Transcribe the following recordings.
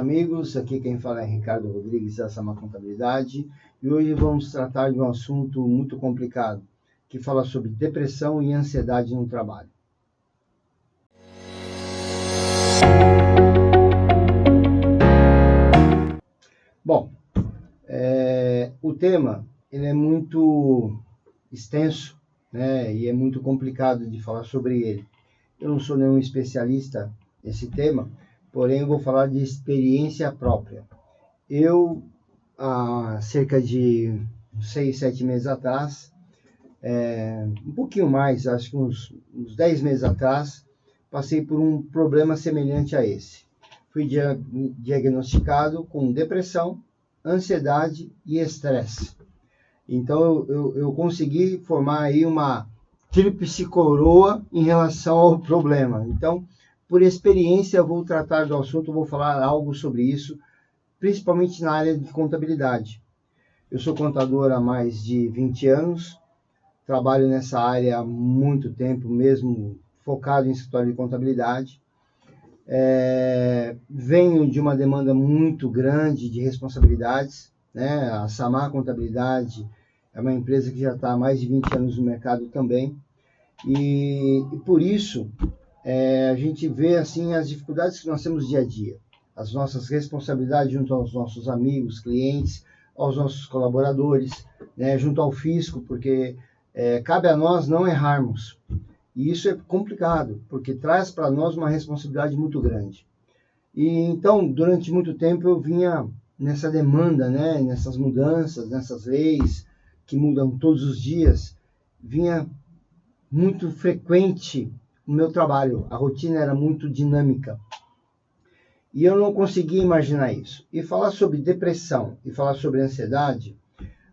amigos, aqui quem fala é Ricardo Rodrigues da Sama Contabilidade e hoje vamos tratar de um assunto muito complicado que fala sobre depressão e ansiedade no trabalho. Bom, o tema ele é muito extenso, né, e é muito complicado de falar sobre ele. Eu não sou nenhum especialista nesse tema, porém eu vou falar de experiência própria. Eu, há cerca de 6, 7 meses atrás, um pouquinho mais, acho que uns 10 meses atrás, passei por um problema semelhante a esse. Fui diagnosticado com depressão, ansiedade e estresse. Então eu consegui formar aí uma tríplice coroa em relação ao problema. Então, por experiência, eu vou tratar do assunto, vou falar algo sobre isso, principalmente na área de contabilidade. Eu sou contador há mais de 20 anos, trabalho nessa área há muito tempo, mesmo focado em escritório de contabilidade. Venho de uma demanda muito grande de responsabilidades, né? A Sama Contabilidade é uma empresa que já está há mais de 20 anos no mercado também, e por isso a gente vê assim as dificuldades que nós temos dia a dia, as nossas responsabilidades junto aos nossos amigos, clientes, aos nossos colaboradores, né, junto ao fisco, porque cabe a nós não errarmos. E isso é complicado, porque traz para nós uma responsabilidade muito grande. E então, durante muito tempo, eu vinha nessa demanda, né, nessas mudanças, nessas leis que mudam todos os dias, vinha muito frequente o meu trabalho, a rotina era muito dinâmica. E eu não conseguia imaginar isso. E falar sobre depressão e falar sobre ansiedade,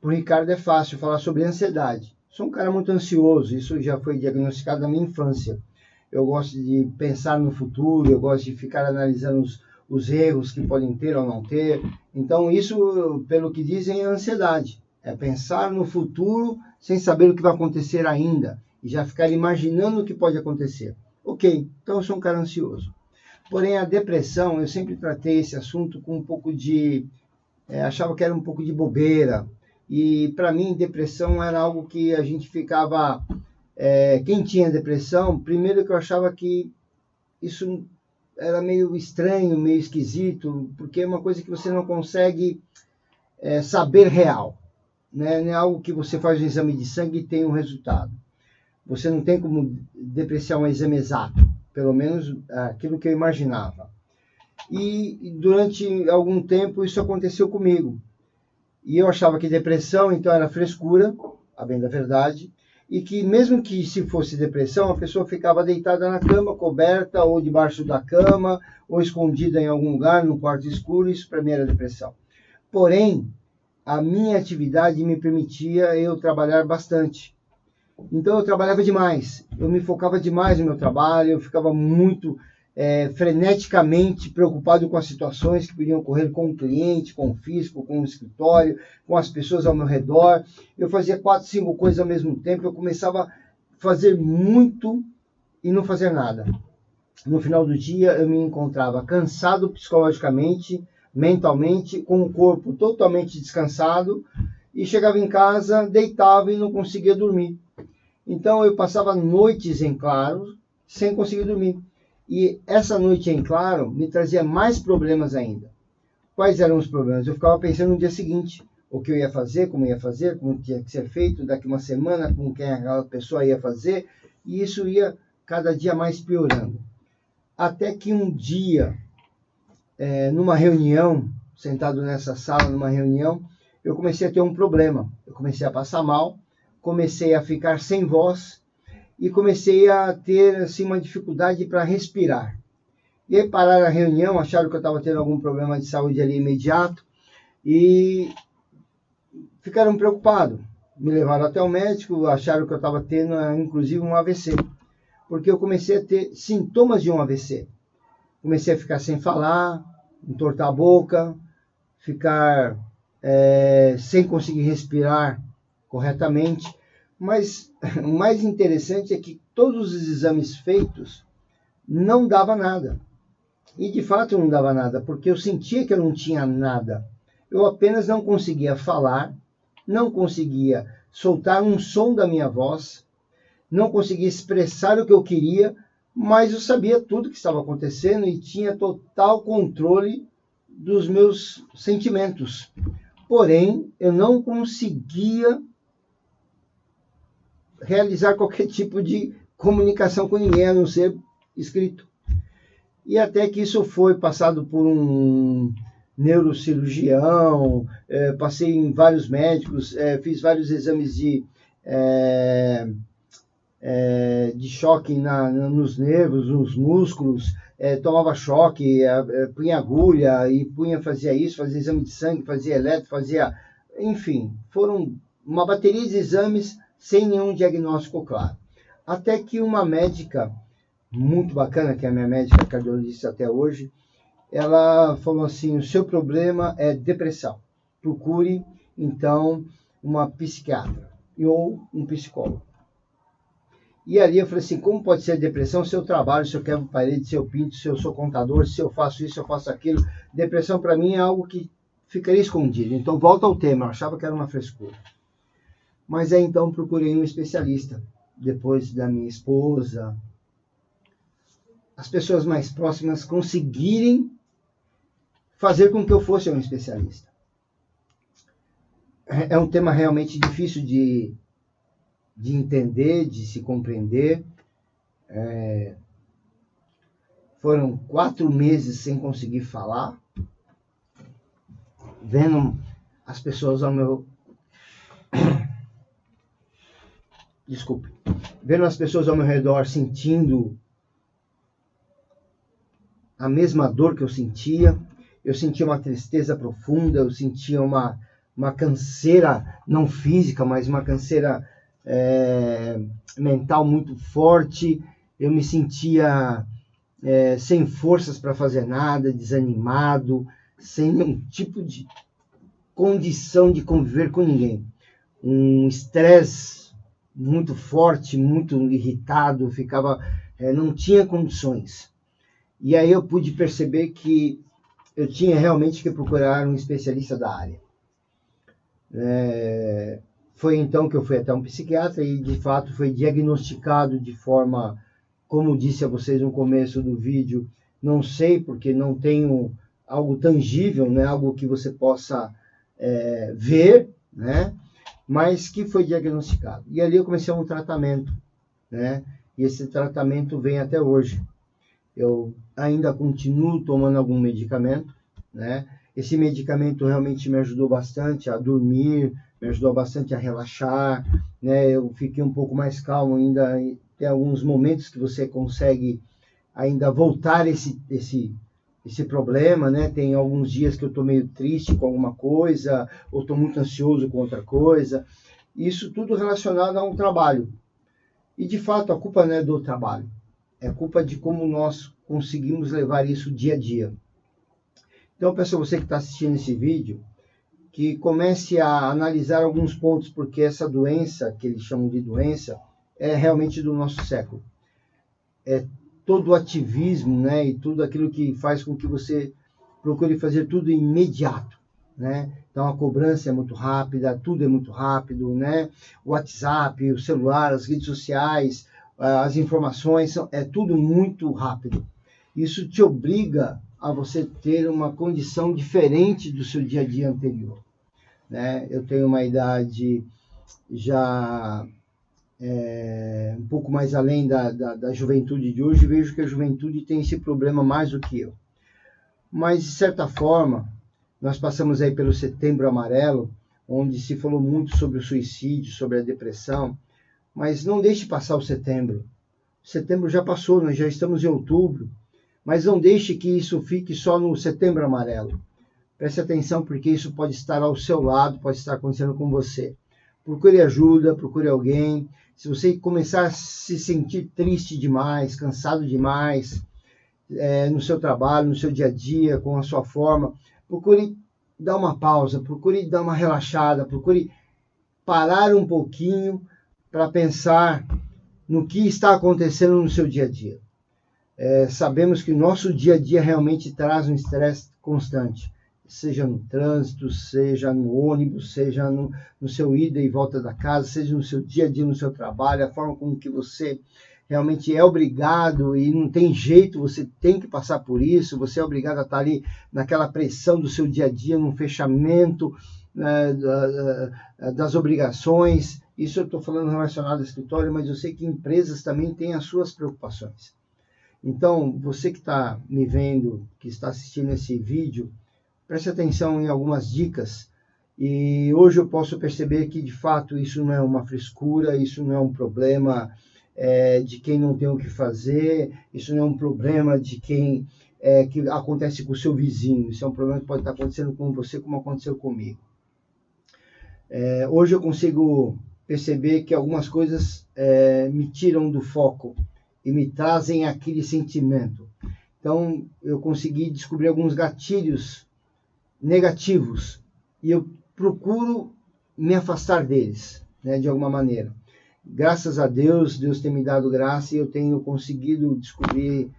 para o Ricardo é fácil falar sobre ansiedade. Sou um cara muito ansioso, isso já foi diagnosticado na minha infância. Eu gosto de pensar no futuro, eu gosto de ficar analisando os erros que podem ter ou não ter. Então isso, pelo que dizem, é ansiedade. É pensar no futuro sem saber o que vai acontecer ainda. E já ficar imaginando o que pode acontecer. Ok, então eu sou um cara ansioso. Porém, a depressão, eu sempre tratei esse assunto com um pouco de... achava que era um pouco de bobeira. E para mim, depressão era algo que a gente ficava... quem tinha depressão, primeiro que eu achava que isso era meio estranho, meio esquisito, porque é uma coisa que você não consegue saber real. Né? Não é algo que você faz um exame de sangue e tem um resultado. Você não tem como depreciar um exame exato, pelo menos aquilo que eu imaginava. E durante algum tempo isso aconteceu comigo. E eu achava que depressão, então, era frescura, a bem da verdade, e que mesmo que se fosse depressão, a pessoa ficava deitada na cama, coberta, ou debaixo da cama, ou escondida em algum lugar, no quarto escuro, isso para mim era depressão. Porém, a minha atividade me permitia eu trabalhar bastante. Então eu trabalhava demais, eu me focava demais no meu trabalho, eu ficava muito freneticamente preocupado com as situações que podiam ocorrer com o cliente, com o fisco, com o escritório, com as pessoas ao meu redor. Eu fazia 4, 5 coisas ao mesmo tempo, eu começava a fazer muito e não fazer nada. No final do dia eu me encontrava cansado psicologicamente, mentalmente, com o corpo totalmente descansado, e chegava em casa, deitava e não conseguia dormir. Então eu passava noites em claro, sem conseguir dormir. E essa noite em claro me trazia mais problemas ainda. Quais eram os problemas? Eu ficava pensando no dia seguinte, o que eu ia fazer, como tinha que ser feito, daqui uma semana, com quem aquela pessoa ia fazer, e isso ia cada dia mais piorando. Até que um dia, numa reunião, sentado nessa sala, numa reunião, eu comecei a ter um problema. Eu comecei a passar mal, comecei a ficar sem voz e comecei a ter assim, uma dificuldade para respirar. E aí pararam a reunião, acharam que eu estava tendo algum problema de saúde ali imediato e ficaram preocupados. Me levaram até o médico, acharam que eu estava tendo inclusive um AVC, porque eu comecei a ter sintomas de um AVC. Comecei a ficar sem falar, entortar a boca, ficar sem conseguir respirar corretamente. Mas o mais interessante é que todos os exames feitos não dava nada. E de fato não dava nada, porque eu sentia que eu não tinha nada. Eu apenas não conseguia falar, não conseguia soltar um som da minha voz, não conseguia expressar o que eu queria, mas eu sabia tudo o que estava acontecendo e tinha total controle dos meus sentimentos. Porém, eu não conseguia realizar qualquer tipo de comunicação com ninguém, a não ser escrito. E até que isso foi passado por um neurocirurgião, passei em vários médicos, fiz vários exames de choque nos nervos, nos músculos, tomava choque, punha agulha e fazia isso, fazia exame de sangue, fazia eletro, enfim, foram uma bateria de exames sem nenhum diagnóstico claro. Até que uma médica muito bacana, que é a minha médica cardiologista até hoje, ela falou assim: o seu problema é depressão. Procure, então, uma psiquiatra ou um psicólogo. E ali eu falei assim: como pode ser depressão se eu trabalho, se eu quebro parede, se eu pinto, se eu sou contador, se eu faço isso, se eu faço aquilo? Depressão para mim é algo que ficaria escondido. Então, volta ao tema, eu achava que era uma frescura. Mas aí então procurei um especialista. Depois da minha esposa, as pessoas mais próximas conseguirem fazer com que eu fosse um especialista. É um tema realmente difícil de entender, de se compreender. Foram 4 meses sem conseguir falar, vendo as pessoas ao meu... Desculpe. Vendo as pessoas ao meu redor sentindo a mesma dor que eu sentia uma tristeza profunda, eu sentia uma canseira, não física, mas uma canseira mental muito forte, eu me sentia sem forças para fazer nada, desanimado, sem nenhum tipo de condição de conviver com ninguém. Um estresse muito forte, muito irritado, não tinha condições. E aí eu pude perceber que eu tinha realmente que procurar um especialista da área. Foi então que eu fui até um psiquiatra e, de fato, foi diagnosticado de forma, como disse a vocês no começo do vídeo, não sei, porque não tenho algo tangível, né, algo que você possa ver, né, mas que foi diagnosticado. E ali eu comecei um tratamento, né, e esse tratamento vem até hoje. Eu ainda continuo tomando algum medicamento, né? Esse medicamento realmente me ajudou bastante a dormir, me ajudou bastante a relaxar, né? Eu fiquei um pouco mais calmo ainda. Tem alguns momentos que você consegue ainda voltar esse problema, né? Tem alguns dias que eu estou meio triste com alguma coisa, ou estou muito ansioso com outra coisa. Isso tudo relacionado a um trabalho. E, de fato, a culpa não é do trabalho. É culpa de como nós conseguimos levar isso dia a dia. Então, peço a você que está assistindo esse vídeo, que comece a analisar alguns pontos, porque essa doença, que eles chamam de doença, é realmente do nosso século. É todo o ativismo, né, e tudo aquilo que faz com que você procure fazer tudo imediato, né? Então, a cobrança é muito rápida, tudo é muito rápido, né? O WhatsApp, o celular, as redes sociais, as informações, é tudo muito rápido. Isso te obriga a você ter uma condição diferente do seu dia a dia anterior, né? Eu tenho uma idade já um pouco mais além da juventude de hoje, vejo que a juventude tem esse problema mais do que eu. Mas, de certa forma, nós passamos aí pelo Setembro Amarelo, onde se falou muito sobre o suicídio, sobre a depressão, mas não deixe passar o setembro. Setembro já passou, nós já estamos em outubro, mas não deixe que isso fique só no Setembro Amarelo. Preste atenção, porque isso pode estar ao seu lado, pode estar acontecendo com você. Procure ajuda, procure alguém. Se você começar a se sentir triste demais, cansado demais, no seu trabalho, no seu dia a dia, com a sua forma, procure dar uma pausa, procure dar uma relaxada, procure parar um pouquinho para pensar no que está acontecendo no seu dia a dia. sabemos que o nosso dia a dia realmente traz um estresse constante, seja no trânsito, seja no ônibus, seja no seu ida e volta da casa, seja no seu dia a dia, no seu trabalho, a forma como que você realmente é obrigado e não tem jeito, você tem que passar por isso, você é obrigado a estar ali naquela pressão do seu dia a dia, num fechamento das obrigações. Isso eu estou falando relacionado ao escritório, mas eu sei que empresas também têm as suas preocupações. Então, você que está me vendo, que está assistindo esse vídeo, preste atenção em algumas dicas. E hoje eu posso perceber que, de fato, isso não é uma frescura, isso não é um problema de quem não tem o que fazer, isso não é um problema de quem que acontece com o seu vizinho, isso é um problema que pode estar acontecendo com você, como aconteceu comigo. Hoje eu consigo perceber que algumas coisas me tiram do foco e me trazem aquele sentimento. Então, eu consegui descobrir alguns gatilhos negativos e eu procuro me afastar deles, né, de alguma maneira. Graças a Deus, Deus tem me dado graça e eu tenho conseguido descobrir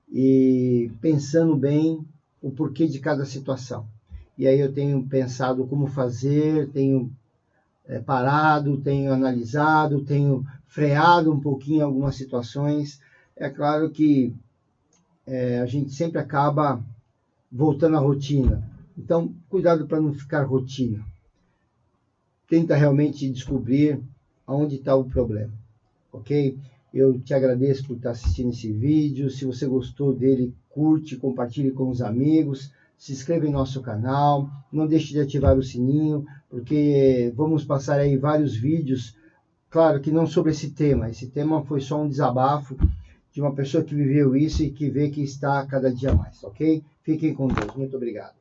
e pensando bem o porquê de cada situação. E aí eu tenho pensado como fazer, tenho parado, tenho analisado, tenho freado um pouquinho algumas situações. É claro que a gente sempre acaba voltando à rotina. Então, cuidado para não ficar rotina. Tenta realmente descobrir aonde está o problema, ok? Eu te agradeço por estar assistindo esse vídeo. Se você gostou dele, curte, compartilhe com os amigos. Se inscreva em nosso canal. Não deixe de ativar o sininho, porque vamos passar aí vários vídeos. Claro que não sobre esse tema. Esse tema foi só um desabafo de uma pessoa que viveu isso e que vê que está cada dia mais, ok? Fiquem com Deus. Muito obrigado.